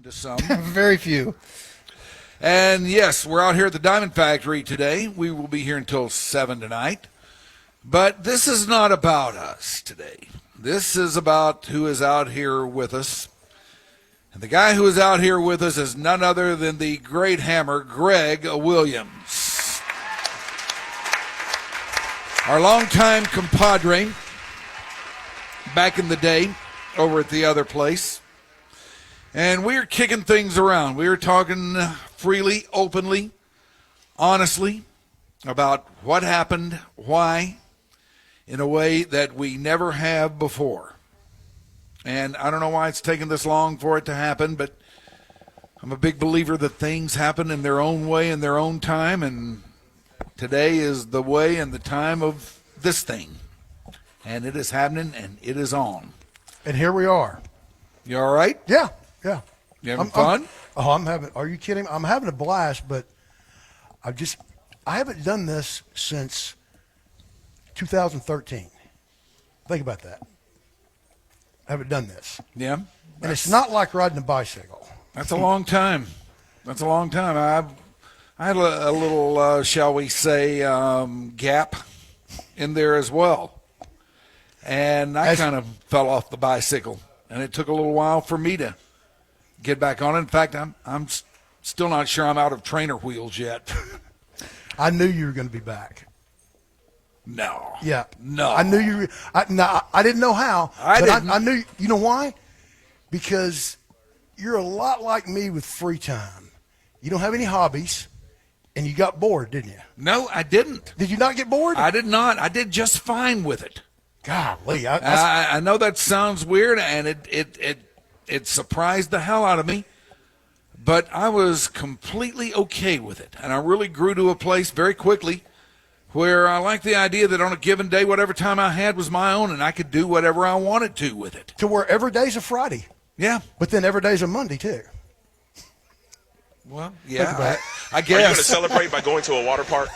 to some. Very few. And yes, we're out here at the Diamond Factory today. We will be here until 7 tonight. But this is not about us today. This is about who is out here with us. And the guy who is out here with us is none other than the great hammer, Greg Williams. Our longtime compadre back in the day over at the other place. And we are kicking things around. We are talking freely, openly, honestly about what happened, why, in a way that we never have before. And I don't know why it's taken this long for it to happen, but I'm a big believer that things happen in their own way, in their own time, and today is the way and the time of this thing. And it is happening, and it is on. And here we are. You all right? Yeah. You having fun? Are you kidding? I'm having a blast, but I haven't done this since 2013. Think about that. I haven't done this. Yeah. And it's not like riding a bicycle. That's a long time. I had a little, shall we say, gap in there as well. And I kind of fell off the bicycle. And it took a little while for me to get back on it. In fact, I'm still not sure I'm out of trainer wheels yet. I knew you were going to be back. No. Yeah. No. I knew you. I didn't know how. I knew. You know why? Because you're a lot like me with free time. You don't have any hobbies, and you got bored, didn't you? No, I didn't. Did you not get bored? I did not. I did just fine with it. Golly. I know that sounds weird, and it surprised the hell out of me, but I was completely okay with it. And I really grew to a place very quickly where I liked the idea that on a given day, whatever time I had was my own, and I could do whatever I wanted to with it. To where every day's a Friday. Yeah. But then every day's a Monday, too. Well, yeah, I guess. Are you going to celebrate by going to a water park?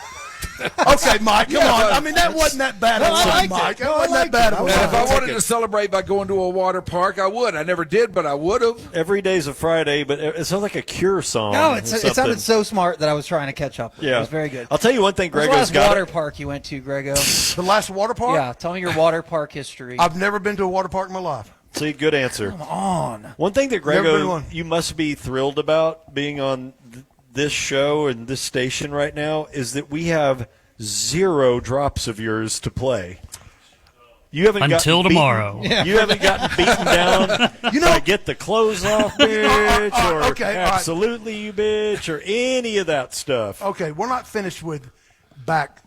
Okay, Mike, come on. I mean, that wasn't that bad of one, Mike. That wasn't that bad of one. And if I wanted to celebrate by going to a water park, I would. I never did, but I would have. Every day's a Friday, but it sounds like a Cure song. No, it sounded so smart that I was trying to catch up. Yeah. It was very good. I'll tell you one thing, What's Greggo's the last got. water park you went to, Greggo? The last water park? Yeah, tell me your water park history. I've never been to a water park in my life. See, good answer. Come on. One thing that, Never been Greggo, one. you must be thrilled about being on this show and this station right now is that we have 0 drops of yours to play. You haven't until tomorrow. You haven't gotten beaten down. Get the clothes off, bitch, or okay, absolutely you bitch, or any of that stuff. Okay, we're not finished with back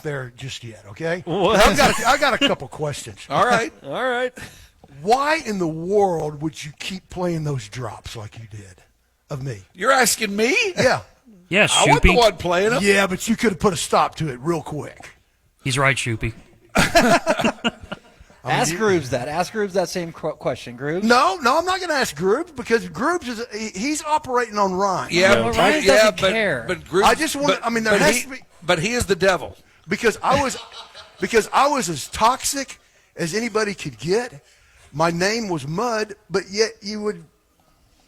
there just yet. Okay, What? I got a couple questions. All right. Why in the world would you keep playing those drops like you did of me? You're asking me? Yeah. Yes, I wasn't the Shoopy. one playing them. Yeah, but you could have put a stop to it real quick. He's right, Shoopy. Ask Grooves that. Ask Grooves that same question. Grooves? No, I'm not going to ask Grooves because Grooves he's operating on rhyme. Yeah, Well, Ryan doesn't care. But Group, I just want. I mean, there has to be. But he is the devil. Because I was as toxic as anybody could get. My name was Mud, but yet you would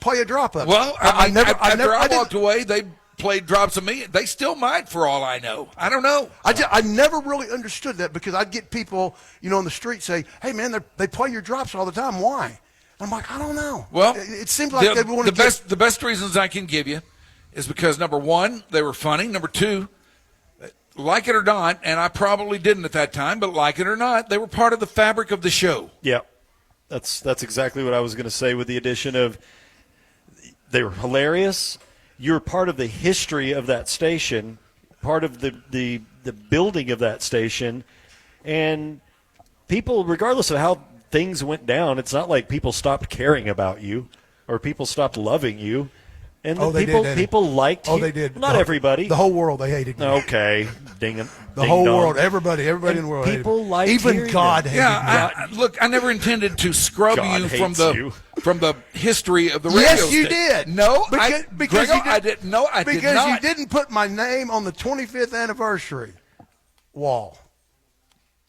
play a drop of it. Well, after I didn't- walked away, they played drops of me. They still might, for all I know. I don't know. I never really understood that because I'd get people, on the street say, "Hey, man, they play your drops all the time. Why?" I'm like, I don't know. Well, it seems like they want to the best reasons I can give you is because number one, they were funny. Number two, like it or not, and I probably didn't at that time, but like it or not, they were part of the fabric of the show. Yeah, that's exactly what I was going to say with the addition of they were hilarious. You're part of the history of that station, part of the building of that station, and people, regardless of how things went down, it's not like people stopped caring about you or people stopped loving you. And people liked you. Oh, they did. Not everybody. The whole world, they hated me. Okay. Ding 'em. The whole world, everybody in the world hated me. People liked even hearing God them. hated me. Look, I never intended to scrub God you hates from the history of the radio Yes, you station. did. No, because Greggo, you did, I didn't. No, I did because not. you didn't put my name on the 25th anniversary wall.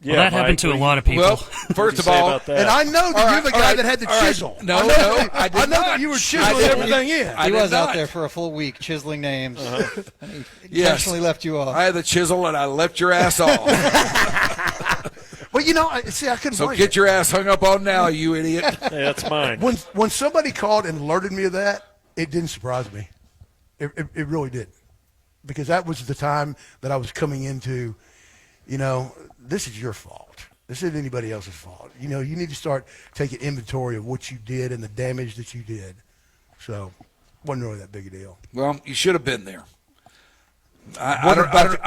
Yeah, Well, that Mike, happened to a lot of people. Well, first of say all, about that? And I know that All you're right, the all guy right, that had the all right. chisel. No, I know no, that, I did I know not. that you were I chiseling didn't. everything in. I He did was out not. there for a full week chiseling names. Uh-huh. And he Yes. intentionally left you off. I had the chisel and I left your ass off. Well, you know, see, I couldn't So blame get you. your ass hung up on now, you idiot. Hey, that's mine. When somebody called and alerted me of that, it didn't surprise me. It really didn't. Because that was the time that I was coming into, this is your fault. This isn't anybody else's fault. You need to start taking inventory of what you did and the damage that you did. So, wasn't really that big a deal. Well, you should have been there. I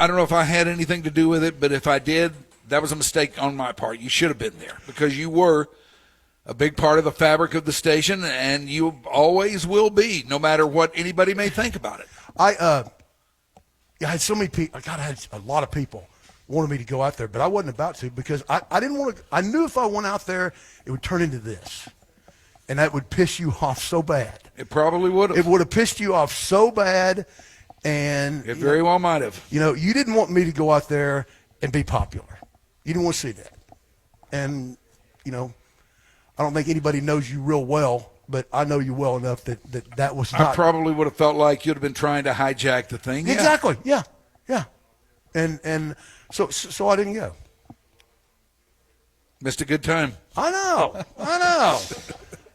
don't know if I had anything to do with it, but if I did, that was a mistake on my part. You should have been there because you were a big part of the fabric of the station, and you always will be, no matter what anybody may think about it. I had so many people. I had a lot of people wanted me to go out there, but I wasn't about to because I didn't want to. I knew if I went out there, it would turn into this, and that would piss you off so bad. It probably would have. It would have pissed you off so bad, and It very well might have. you didn't want me to go out there and be popular. You didn't want to see that, and I don't think anybody knows you real well, but I know you well enough that was not. I probably would have felt like you'd have been trying to hijack the thing. Yeah. Exactly. Yeah. And so I didn't go. Missed a good time. I know.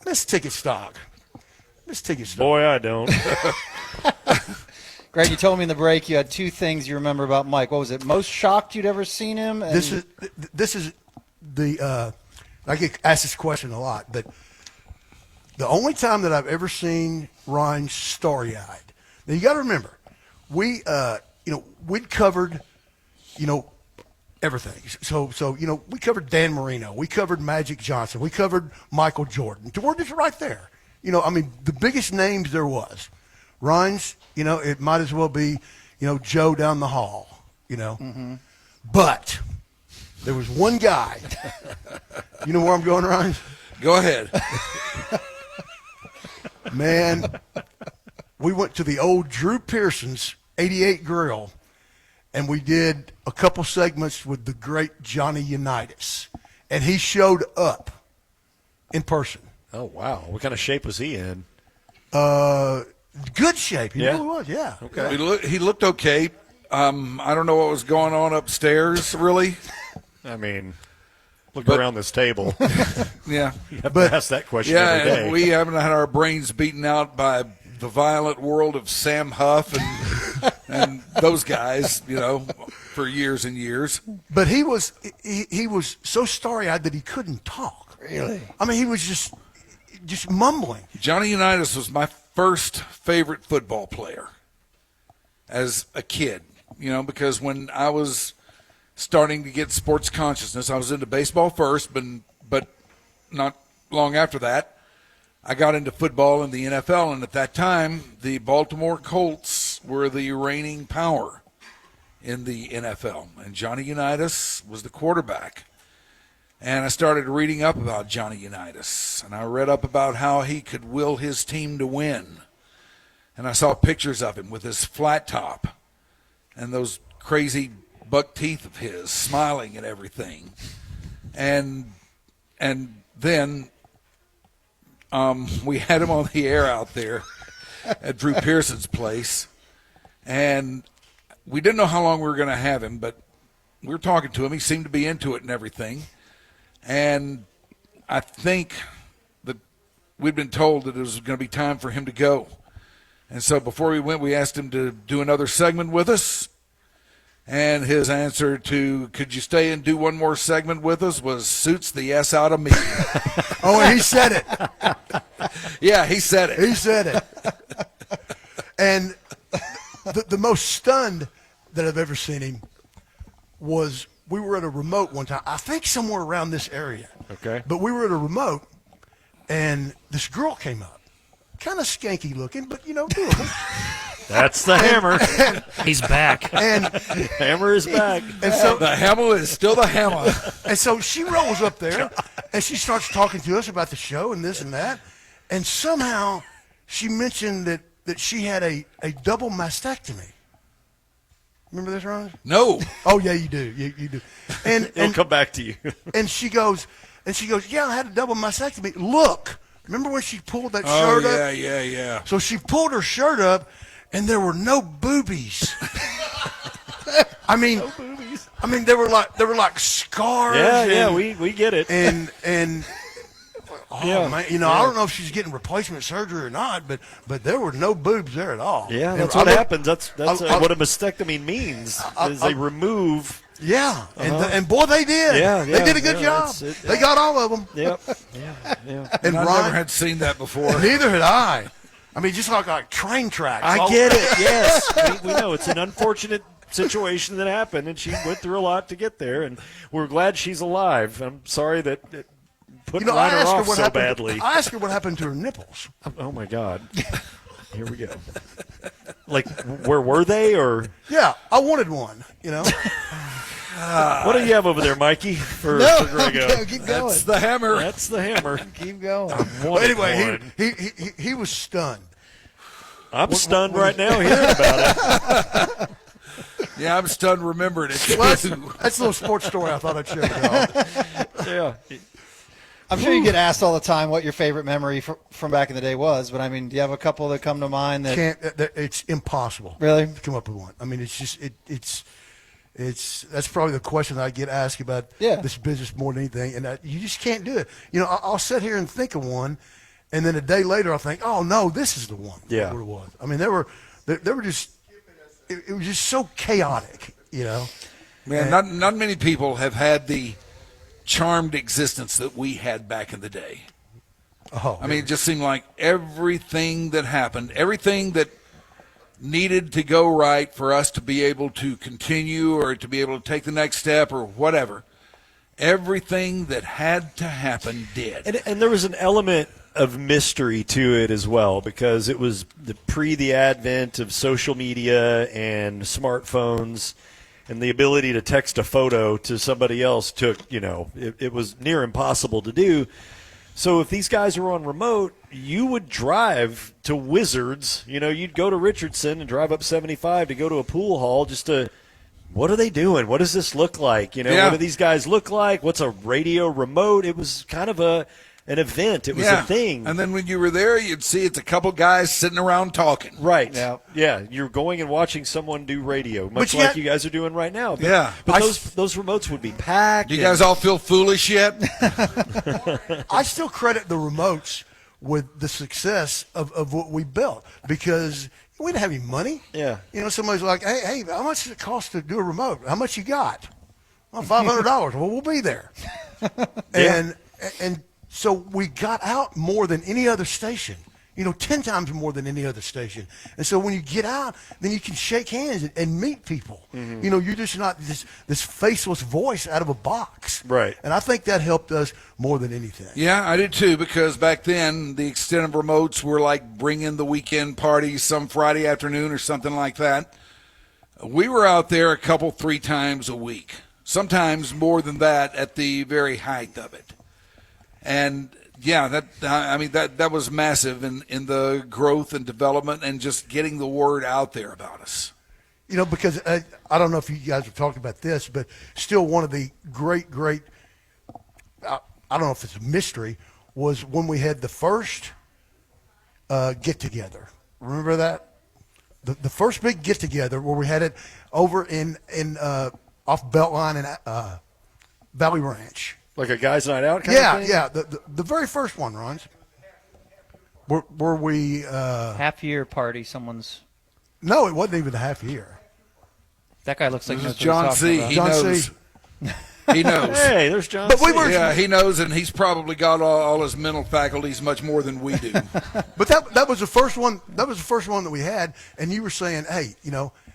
Miss ticket stock. Boy, I don't. Greg, you told me in the break you had two things you remember about Mike. What was it? Most shocked you'd ever seen him? And This is the I get asked this question a lot, but the only time that I've ever seen Ryan starry-eyed. Now you got to remember, we'd covered, everything. So we covered Dan Marino, we covered Magic Johnson, we covered Michael Jordan. We're just right there. The biggest names there was. Ryan's, it might as well be, Joe down the hall, Mm-hmm. But there was one guy. You know where I'm going, Ryan? Go ahead. Man, we went to the old Drew Pearson's 88 Grill, and we did a couple segments with the great Johnny Unitas. And he showed up in person. Oh, wow. What kind of shape was he in? Good shape. He Yeah? really was, yeah. Okay. He looked okay. I don't know what was going on upstairs, really. I mean, look But- around this table. Yeah. You have But- to ask that question Yeah, every day. and we haven't had our brains beaten out by the violent world of Sam Huff and those guys, for years and years. But he was so starry-eyed that he couldn't talk. Really? I mean, he was just mumbling. Johnny Unitas was my first favorite football player as a kid, because when I was starting to get sports consciousness, I was into baseball first, but not long after that, I got into football in the NFL, and at that time, the Baltimore Colts were the reigning power in the NFL, and Johnny Unitas was the quarterback. And I started reading up about Johnny Unitas, and I read up about how he could will his team to win. And I saw pictures of him with his flat top and those crazy buck teeth of his, smiling and everything. And then we had him on the air out there at Drew Pearson's place, and we didn't know how long we were going to have him, but we were talking to him. He seemed to be into it and everything. And I think that we'd been told that it was going to be time for him to go. And so before we went, we asked him to do another segment with us. And his answer to, could you stay and do one more segment with us, was suits the S out of me. Oh, and he said it. Yeah, he said it. He said it. And the most stunned that I've ever seen him was we were at a remote one time, I think somewhere around this area. Okay. But we were at a remote, and this girl came up. Kind of skanky looking, but, doable. That's the hammer. He's back. And Hammer is back. so The hammer is still the hammer. And so she rolls up there, and she starts talking to us about the show and this and that. And somehow she mentioned that she had a double mastectomy. Remember this, Ron? No. Oh yeah, you do. You do. And It'll come back to you. and she goes, yeah, I had a double mastectomy. Look, remember when she pulled that Oh, shirt up? yeah. So she pulled her shirt up, and there were no boobies. I mean, they were like scars. Yeah, we get it. And oh Yeah. man, I don't know if she's getting replacement surgery or not, but there were no boobs there at all. Yeah, And that's I what looked- happens. That's what a mastectomy means. Is they remove. Yeah, and boy, they did. Yeah, they did a good yeah, job. it's- They got all of them. Yep. Yeah. And I Ryan, never had seen that before. neither had I. I mean, just like train tracks. I all- get it. Yes, we know it's an unfortunate situation that happened, and she went through a lot to get there, and we're glad she's alive. I'm sorry that it put I her asked her off what so happened. badly. I asked her what happened to her nipples. Oh my God. Here we go. Like, where were they, or Yeah, I wanted one. what do you have over there, Mikey? For Greggo, keep going. That's the hammer. that's the hammer. Keep going. But anyway, he was stunned. I'm stunned right now hearing about it. Yeah, I'm stunned remembering it. Well, that's a little sports story I thought I'd share with y'all. Yeah. I'm sure you get asked all the time what your favorite memory from back in the day was, but I mean, do you have a couple that come to mind that It's impossible. Really? To come up with one. I mean, it's just it's that's probably the question that I get asked about this business more than anything, and you just can't do it. I'll sit here and think of one, and then a day later I'll think, oh no, this is the one. Yeah. What it was. I mean, they were just it was just so chaotic. Man, not many people have had the charmed existence that we had back in the day. Oh, I mean, it just seemed like everything that happened, everything that needed to go right for us to be able to continue or to be able to take the next step or whatever, everything that had to happen did. And there was an element of mystery to it as well, because it was the advent of social media and smartphones, and the ability to text a photo to somebody else it was near impossible to do. So if these guys were on remote, you would drive to Wizards. You'd go to Richardson and drive up 75 to go to a pool hall just to, what are they doing? What does this look like? What do these guys look like? What's a radio remote? It was kind of an event. It was a thing. And then when you were there, you'd see it's a couple guys sitting around talking. Right. Yeah. You're going and watching someone do radio, much like you guys are doing right now. But, But those remotes would be packed. Do you guys all feel foolish yet? I still credit the remotes with the success of what we built, because we didn't have any money. Yeah. Somebody's like, hey, how much does it cost to do a remote? How much you got? Well, $500. Well, we'll be there. And so we got out more than any other station, 10 times more than any other station. And so when you get out, then you can shake hands and meet people. Mm-hmm. You're just not this faceless voice out of a box. Right. And I think that helped us more than anything. Yeah, I did too, because back then the extent of remotes were like bring in the weekend parties some Friday afternoon or something like that. We were out there 3 times a week, sometimes more than that at the very height of it. And that was massive in the growth and development and just getting the word out there about us. Because I don't know if you guys have talked about this, but still one of the great, I don't know if it's a mystery, was when we had the first get-together. Remember that? The first big get-together where we had it over in off Beltline and Valley Ranch. Like a guys' night out kind of thing? Yeah. The very first one, Ron. Were we half year party? Someone's No, it wasn't even a half year. that guy looks like This is he knows what John he's talking C. about. He John knows. C. He knows. Hey, there's John. But we C. were- Yeah, he knows, and he's probably got all his mental faculties much more than we do. But that was the first one. That was the first one that we had, and you were saying, hey,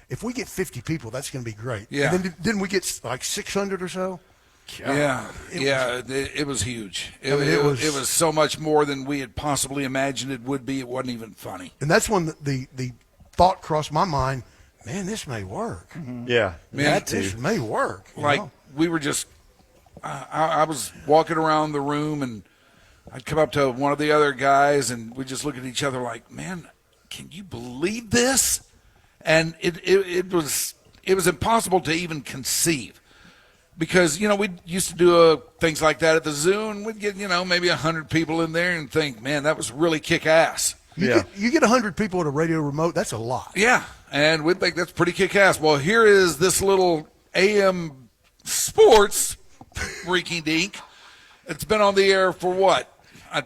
if we get 50 people, that's going to be great. Yeah. And then didn't we get like 600 or so? It was huge. It was so much more than we had possibly imagined it would be. It wasn't even funny. And that's when the thought crossed my mind. Man, this may work. Yeah. Man, Had to. This may work. you Like know? we were just, I was walking around the room, and I'd come up to one of the other guys, and we just look at each other like, man, can you believe this? And it was it was impossible to even conceive. Because, we used to do things like that at the zoo, and we'd get, maybe 100 people in there and think, man, that was really kick-ass. You get 100 people at a radio remote, that's a lot. Yeah, and we'd think that's pretty kick-ass. Well, here is this little AM sports rinky-dink. It's been on the air for what,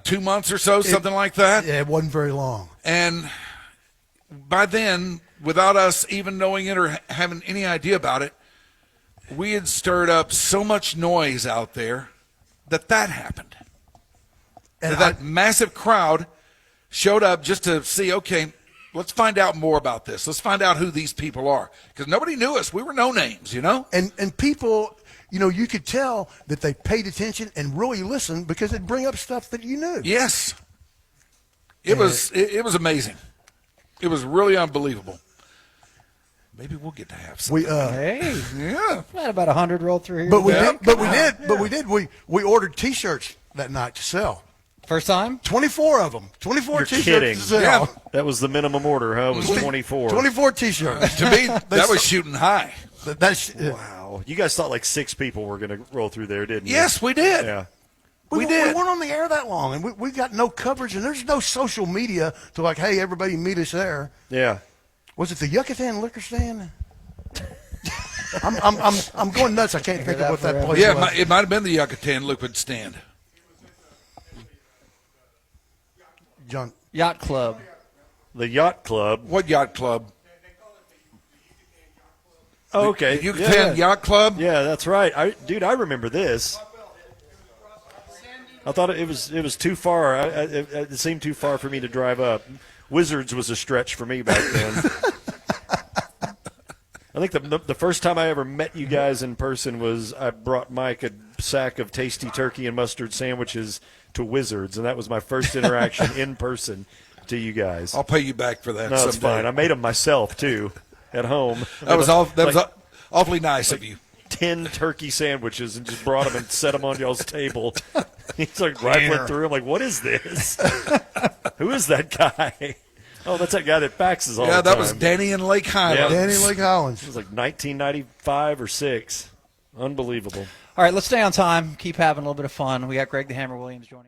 2 months or so, something like that? Yeah, it wasn't very long. And by then, without us even knowing it or having any idea about it, we had stirred up so much noise out there that happened. And that massive crowd showed up just to see, okay, let's find out more about this. Let's find out who these people are. Because nobody knew us. We were no names, And people, you could tell that they paid attention and really listened because it'd bring up stuff that you knew. Yes. It was amazing. It was really unbelievable. Maybe we'll get to have some. Hey, Yeah. had about 100 rolled through here. But we today. did. We ordered T-shirts that night to sell. First time? 24 of them. 24 You're T-shirts kidding. to sell. Yeah. That was the minimum order, huh? It was 24. 24 T-shirts. To me, that was shooting high. That's Wow. You guys thought like 6 people were going to roll through there, didn't you? Yes, we did. Yeah. We did. We weren't on the air that long, and we got no coverage, and there's no social media to like, hey, everybody meet us there. Yeah. Was it the Yucatan liquor stand? I'm going nuts. I can't think of what that place Yeah, was. it might have been the Yucatan liquid stand. John. Yacht Club. The Yacht Club. What yacht club? Oh, okay. The Yucatan Yacht Club? Yeah, that's right. I remember this. I thought it was too far. It seemed too far for me to drive up. Wizards was a stretch for me back then. I think the first time I ever met you guys in person was I brought Mike a sack of tasty turkey and mustard sandwiches to Wizards, and that was my first interaction in person to you guys. I'll pay you back for that No, it's someday. fine. I made them myself, too, at home. That was awfully nice of you. 10 turkey sandwiches and just brought them and set them on y'all's table. He's like rifling through. I'm like, what is this? Who is that guy? Oh, that's that guy that faxes all the time. Yeah, that was Danny in Lake Highlands. Danny Lake Highlands. It was like 1995 or 6. Unbelievable. All right, let's stay on time. Keep having a little bit of fun. We got Greg the Hammer Williams joining.